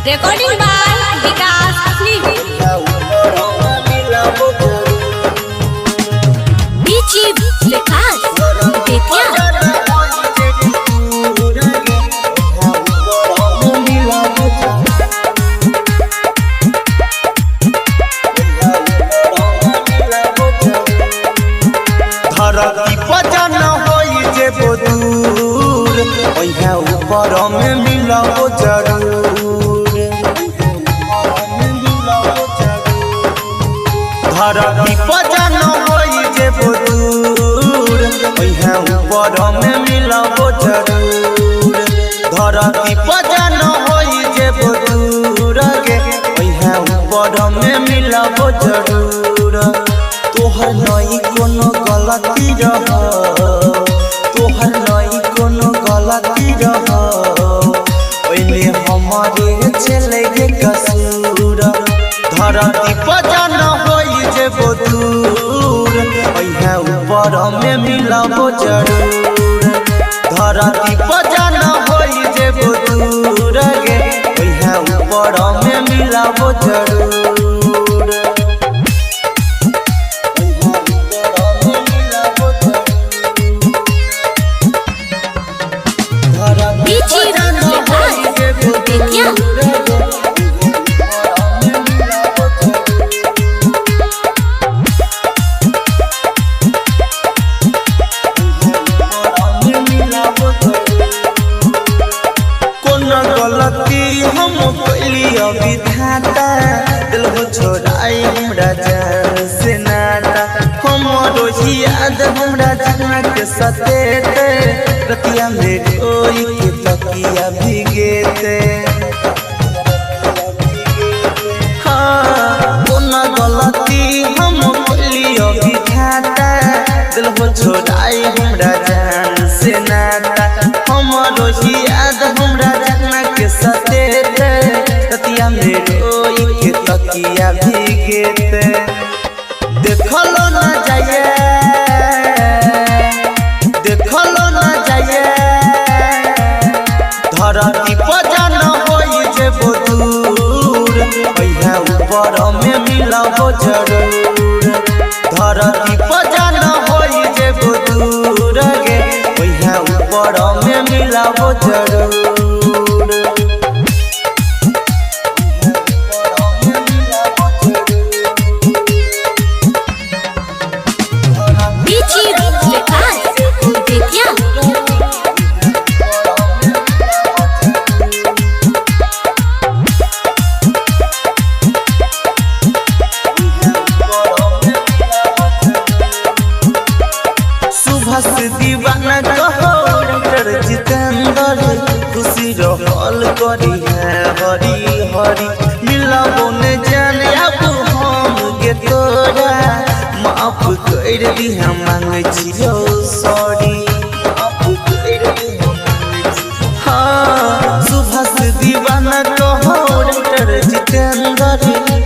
Recording by Vikas Asli. Bichi Vikas Betya. धरती पजन होई जे दूर ओइहा ऊपर में मिलबो जरूर। धरती पजन होई जे दूर ओइहा ऊपर में मिलबो जरूर। धरती पजन होई जे दूर गे ओइहा ऊपर में मिलबो जरूर। तोहर नई कोनो गलती रह, तोहर नई कोनो गलती रह, ओइमे हमारे चले गे कसूर। धरती पजन होई जे दूर ओइहा ऊपर में मिलबो जरूर। धरती पजन होई जे दूर गे ओइहा ऊपर में मिलबो जरूर। Bichi Vikas Betya. गलती हम कैली विधाता दिल हो छोड़ाई हमरा जान से नाता। हमरो याद हमरा जान के सतेते रतिया में रोई के तकिया भीगेते। हाँ कोना गलती हम कैली विधाता दिल हो छोड़ाई हमरा जान से नाता। हमरो याद हमरा जान के सतेते रतिया में रोई के तकिया भीगेते। देखलो ना जाए, देखलो ना जाए, धरती पजन होई जे दूर ओइहा ऊपर में मिलबो जरूर। धरती पजन होई जे दूर गे ओइहा ऊपर में मिलबो जरूर। Bichi Vikas Betya. सुबह से दीवाना कहो डॉक्टर जितेंद्र खुशी रहल करी है हरी हरी। मिलबो ने जान अब हम गे तोरा माफ कर दी हम मांगे छियो सॉरी। हाँ सुबह से दीवाना कहो डॉक्टर जितेंद्र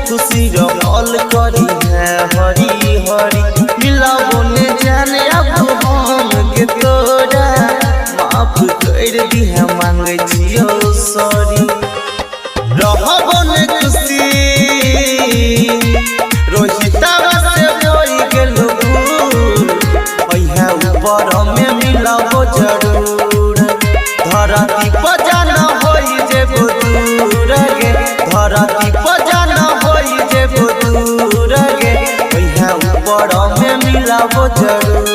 खुशी रहल करी है हरी हरी। मिलबो ने जान अब हम गे तोरा माफ कर दी हम मांगे छियो सॉरी। रहबो ने खुशी रोहितवा से जोई गेलो भूल ओइहा ऊपर में मिलबो जरूर। धरती पजन होई जे दूर गे, धरती पजन होई जे दूर गे ओइहा ऊपर में मिलबो जरूर।